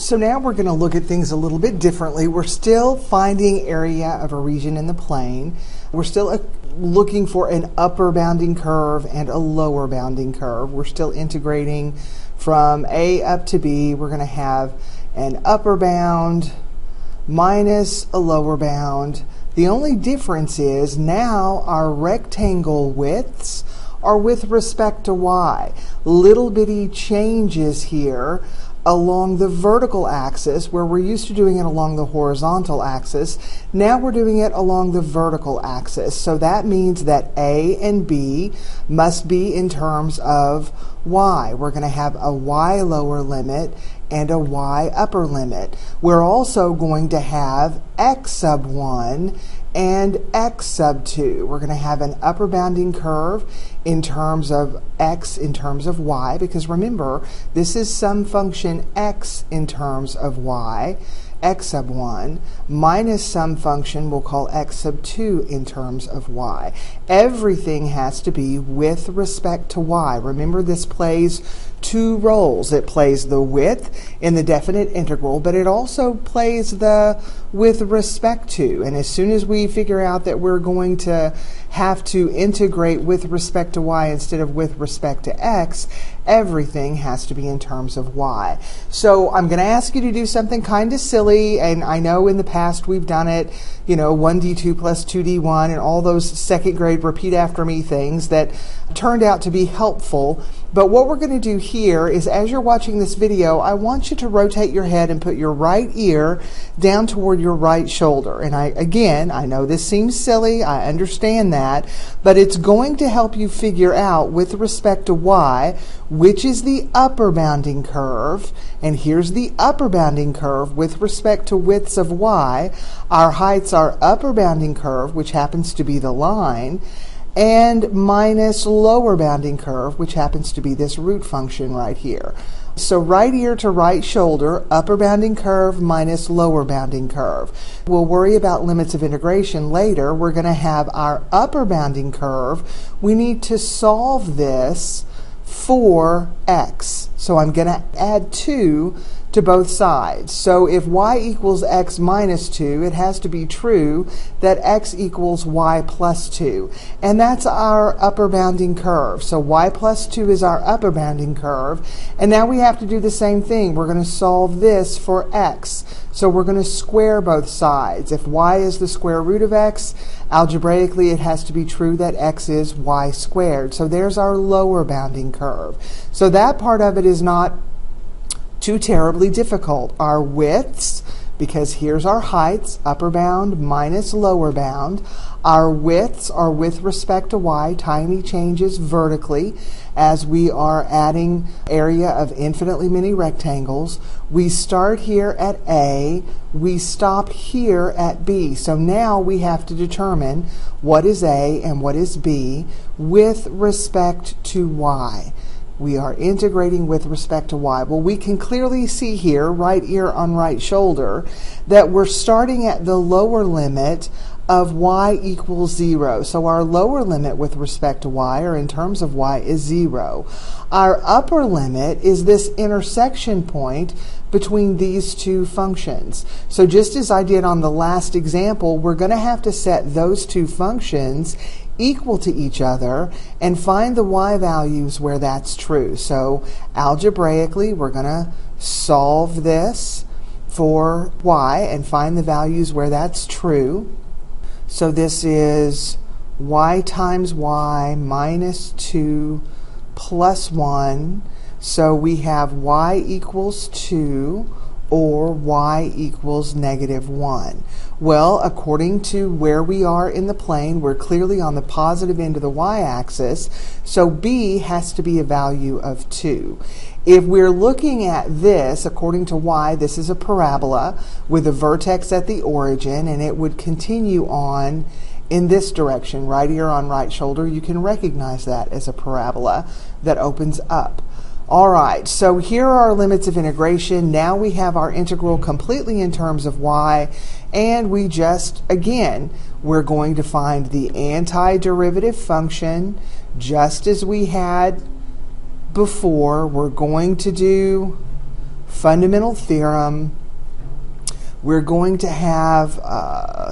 So now we're going to look at things a little bit differently. We're still finding area of a region in the plane. We're still looking for an upper bounding curve and a lower bounding curve. We're still integrating from A up to B. We're going to have an upper bound minus a lower bound. The only difference is now our rectangle widths are with respect to y. Little bitty changes here along the vertical axis, where we're used to doing it along the horizontal axis. Now we're doing it along the vertical axis. So that means that A and B must be in terms of y. We're going to have a y lower limit and a y upper limit. We're also going to have x sub 1 and x sub 2. We're going to have an upper bounding curve in terms of x in terms of y, because remember, this is some function x in terms of y, x sub 1, minus some function we'll call x sub 2 in terms of y. Everything has to be with respect to y. Remember, this plays two roles. It plays the width in the definite integral, but it also plays the with respect to. And as soon as we figure out that we're going to have to integrate with respect to y instead of with respect to x, everything has to be in terms of y. So I'm going to ask you to do something kind of silly, and I know in the past we've done it, you know, 1d2 plus 2d1 and all those second grade repeat after me things that turned out to be helpful. But what we're going to do here is, as you're watching this video, I want you to rotate your head and put your right ear down toward your right shoulder. And I know this seems silly, I understand that, but it's going to help you figure out with respect to y, which is the upper bounding curve, and here's the upper bounding curve with respect to widths of y. Our heights are upper bounding curve, which happens to be the line, and minus lower bounding curve, which happens to be this root function right here. So right ear to right shoulder, upper bounding curve minus lower bounding curve. We'll worry about limits of integration later. We're going to have our upper bounding curve. We need to solve this for x. So I'm going to add 2 to both sides. So if y equals x minus 2, it has to be true that x equals y plus 2. And that's our upper bounding curve. So y plus 2 is our upper bounding curve. And now we have to do the same thing. We're going to solve this for x. So we're going to square both sides. If y is the square root of x, algebraically it has to be true that x is y squared. So there's our lower bounding curve. So that part of it is not too terribly difficult. Our widths, because here's our heights, upper bound minus lower bound. Our widths are with respect to y, tiny changes vertically as we are adding area of infinitely many rectangles. We start here at A, we stop here at B. So now we have to determine what is A and what is B with respect to y. We are integrating with respect to y. Well, we can clearly see here, right ear on right shoulder, that we're starting at the lower limit of y equals 0. So our lower limit with respect to y, or in terms of y, is 0. Our upper limit is this intersection point between these two functions. So just as I did on the last example, we're going to have to set those two functions equal to each other and find the y values where that's true. So algebraically, we're going to solve this for y and find the values where that's true. So this is y times y minus 2 plus 1. So we have y equals 2 or y equals negative 1. Well, according to where we are in the plane, we're clearly on the positive end of the y-axis, so b has to be a value of 2. If we're looking at this, according to y, this is a parabola with a vertex at the origin, and it would continue on in this direction, right ear on right shoulder. You can recognize that as a parabola that opens up. All right, so here are our limits of integration. Now we have our integral completely in terms of y, and we just, again, we're going to find the antiderivative function just as we had before. We're going to do fundamental theorem. We're going to have,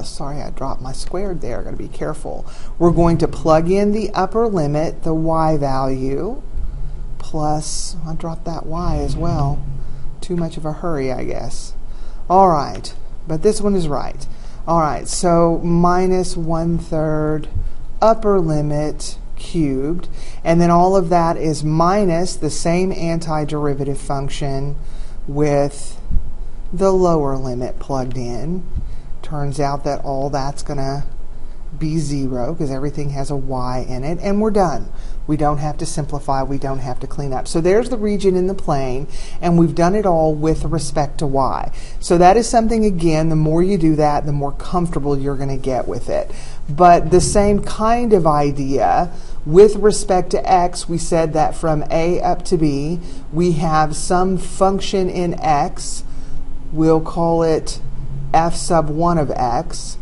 sorry, I dropped my squared there. I've got to be careful. We're going to plug in the upper limit, the y value, plus, I dropped that y as well. Too much of a hurry, I guess. All right, but this one is right. All right, so minus 1/3 upper limit cubed, and then all of that is minus the same antiderivative function with the lower limit plugged in. Turns out that all that's going to be 0 because everything has a y in it, and we're done. We don't have to simplify, we don't have to clean up. So there's the region in the plane, and we've done it all with respect to y. So that is something, again, the more you do that, the more comfortable you're going to get with it. But the same kind of idea with respect to x, we said that from a up to b, we have some function in x. We'll call it f sub 1 of x,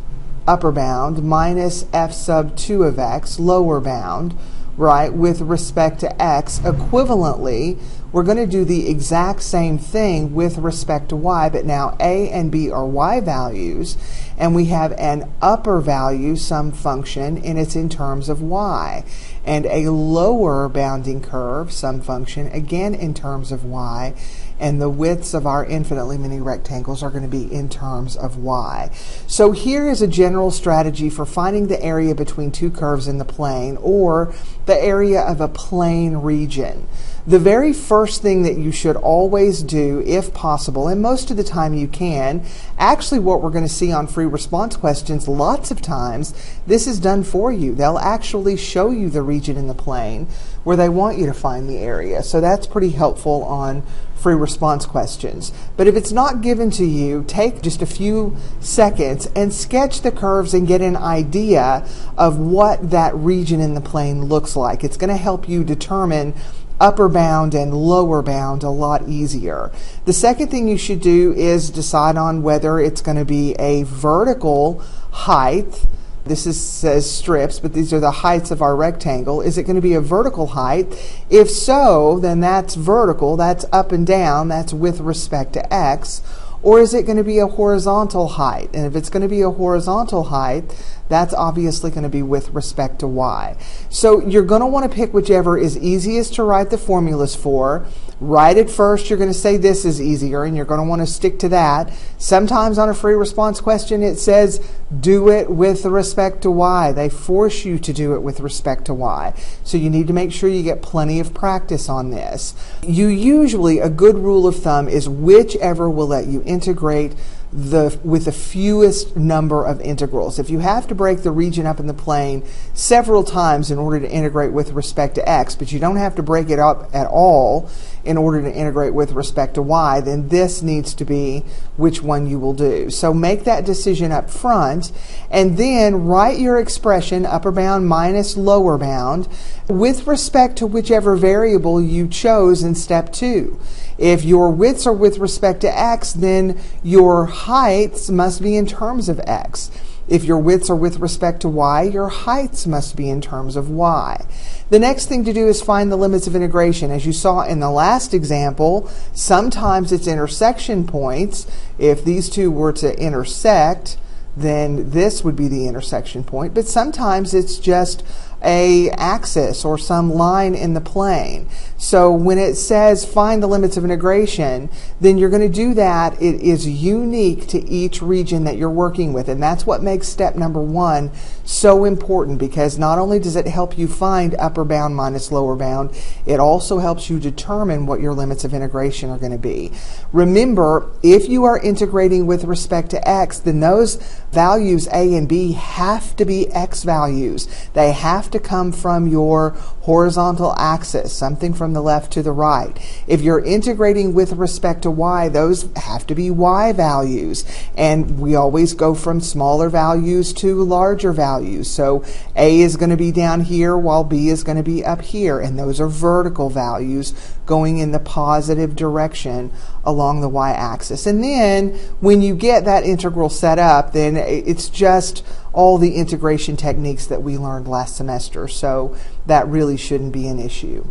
upper bound, minus f sub 2 of x, lower bound, right, with respect to x. Equivalently, we're going to do the exact same thing with respect to y, but now a and b are y values, and we have an upper value, some function, and it's in terms of y, and a lower bounding curve, some function, again in terms of y, and the widths of our infinitely many rectangles are going to be in terms of y. So here is a general strategy for finding the area between two curves in the plane, or the area of a plane region. The very first thing that you should always do, if possible, and most of the time you can, actually what we're going to see on free response questions lots of times, this is done for you. They'll actually show you the region in the plane where they want you to find the area. So that's pretty helpful on free response questions. But if it's not given to you, take just a few seconds and sketch the curves and get an idea of what that region in the plane looks like. It's going to help you determine upper bound and lower bound a lot easier. The second thing you should do is decide on whether it's going to be a vertical height. This says strips, but these are the heights of our rectangle. Is it going to be a vertical height? If so, then that's vertical, that's up and down, that's with respect to x. Or is it going to be a horizontal height? And if it's going to be a horizontal height, that's obviously going to be with respect to y. So you're going to want to pick whichever is easiest to write the formulas for. Right at first, you're going to say this is easier, and you're going to want to stick to that. Sometimes on a free response question, it says do it with respect to y. They force you to do it with respect to y. So you need to make sure you get plenty of practice on this. You usually, a good rule of thumb is whichever will let you integrate with the fewest number of integrals. If you have to break the region up in the plane several times in order to integrate with respect to x, but you don't have to break it up at all in order to integrate with respect to y, then this needs to be which one you will do. So make that decision up front, and then write your expression, upper bound minus lower bound, with respect to whichever variable you chose in step 2. If your widths are with respect to x, then your heights must be in terms of x. If your widths are with respect to y, your heights must be in terms of y. The next thing to do is find the limits of integration. As you saw in the last example, sometimes it's intersection points. If these two were to intersect, then this would be the intersection point. But sometimes it's just a axis or some line in the plane. So when it says find the limits of integration, then you're going to do that. It is unique to each region that you're working with, and that's what makes step number 1 so important, because not only does it help you find upper bound minus lower bound, it also helps you determine what your limits of integration are going to be. Remember, if you are integrating with respect to x, then those values a and b have to be x values. They have to come from your horizontal axis, something from the left to the right. If you're integrating with respect to y, those have to be y values. And we always go from smaller values to larger values. So a is going to be down here while b is going to be up here. And those are vertical values going in the positive direction along the y-axis. And then when you get that integral set up, then it's just all the integration techniques that we learned last semester. So that really shouldn't be an issue.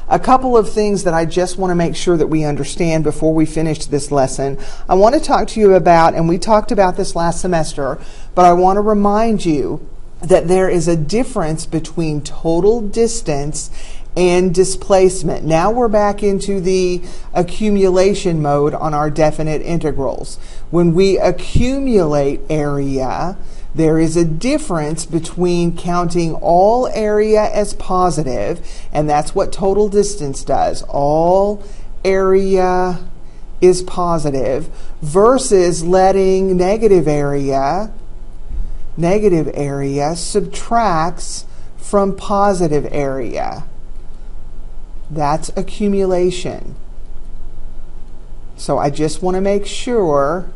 a couple of things that I just want to make sure that we understand before we finish this lesson. I want to talk to you about, and we talked about this last semester, but I want to remind you that there is a difference between total distance and displacement. Now we're back into the accumulation mode on our definite integrals. When we accumulate area, there is a difference between counting all area as positive, and that's what total distance does. All area is positive, versus letting negative area subtracts from positive area. That's accumulation. So I just want to make sure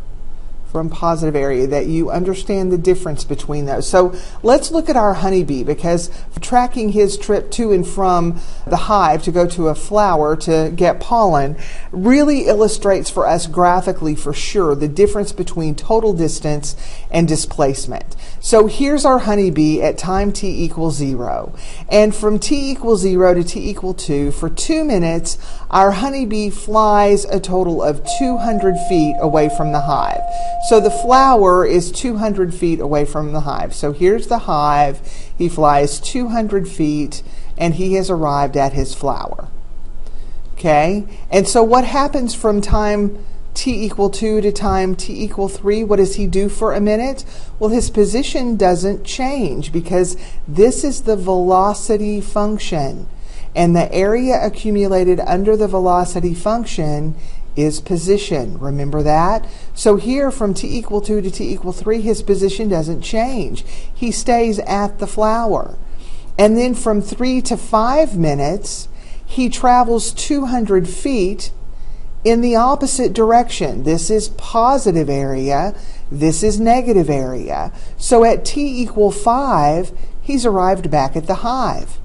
from positive area that you understand the difference between those. So let's look at our honeybee, because tracking his trip to and from the hive to go to a flower to get pollen really illustrates for us graphically for sure the difference between total distance and displacement. So here's our honeybee at time t equals 0. And from t equals 0 to t equal 2, for 2 minutes, our honeybee flies a total of 200 feet away from the hive. So the flower is 200 feet away from the hive. So here's the hive. He flies 200 feet and he has arrived at his flower. Okay? And so what happens from time t equal 2 to time t equal 3? What does he do for a minute? Well, his position doesn't change because this is the velocity function. And the area accumulated under the velocity function is position. Remember that? So here from t equal 2 to t equal 3, his position doesn't change. He stays at the flower. And then from 3 to 5 minutes, he travels 200 feet in the opposite direction. This is positive area. This is negative area. So at t equal 5, he's arrived back at the hive.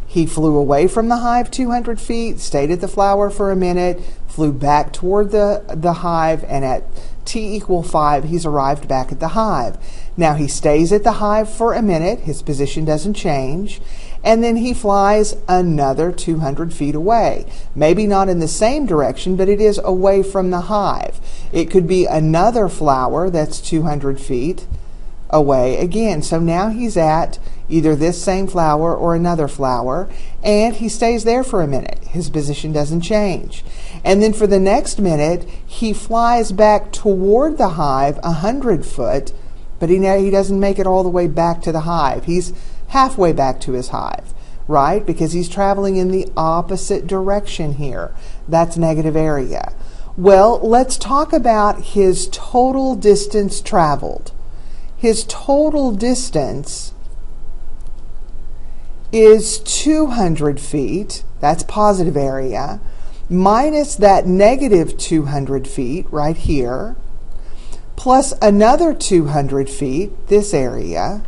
He flew away from the hive 200 feet, stayed at the flower for a minute, flew back toward the hive, and at t equal 5, he's arrived back at the hive. Now he stays at the hive for a minute, his position doesn't change, and then he flies another 200 feet away. Maybe not in the same direction, but it is away from the hive. It could be another flower that's 200 feet away again. So now he's at either this same flower or another flower, and he stays there for a minute. His position doesn't change. And then for the next minute, he flies back toward the hive 100 foot, but he doesn't make it all the way back to the hive. He's halfway back to his hive, right? Because he's traveling in the opposite direction here. That's negative area. Well, let's talk about his total distance traveled. His total distance is 200 feet, that's positive area, minus that negative 200 feet right here, plus another 200 feet, this area,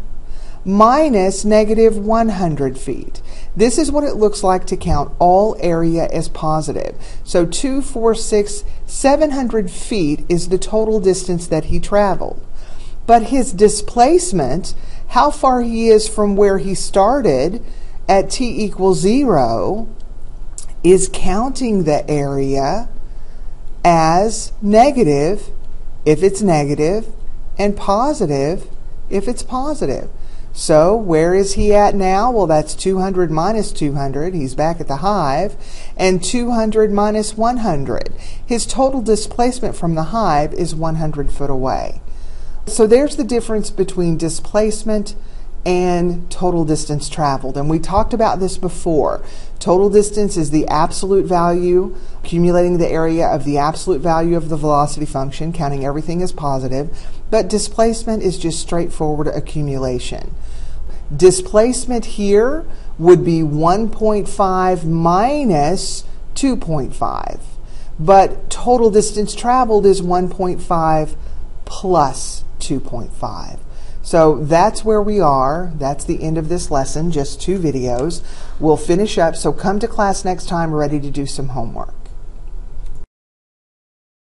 minus negative 100 feet. This is what it looks like to count all area as positive. So 2, 4, 6, 700 feet is the total distance that he traveled. But his displacement, how far he is from where he started at t equals 0, is counting the area as negative if it's negative and positive if it's positive. So where is he at now? Well, that's 200 minus 200. He's back at the hive. And 200 minus 100. His total displacement from the hive is 100 foot away. So there's the difference between displacement and total distance traveled. And we talked about this before. Total distance is the absolute value, accumulating the area of the absolute value of the velocity function, counting everything as positive. But displacement is just straightforward accumulation. Displacement here would be 1.5 minus 2.5. But total distance traveled is 1.5 plus 2.5. So that's where we are. That's the end of this lesson, just 2 videos. We'll finish up, so come to class next time ready to do some homework.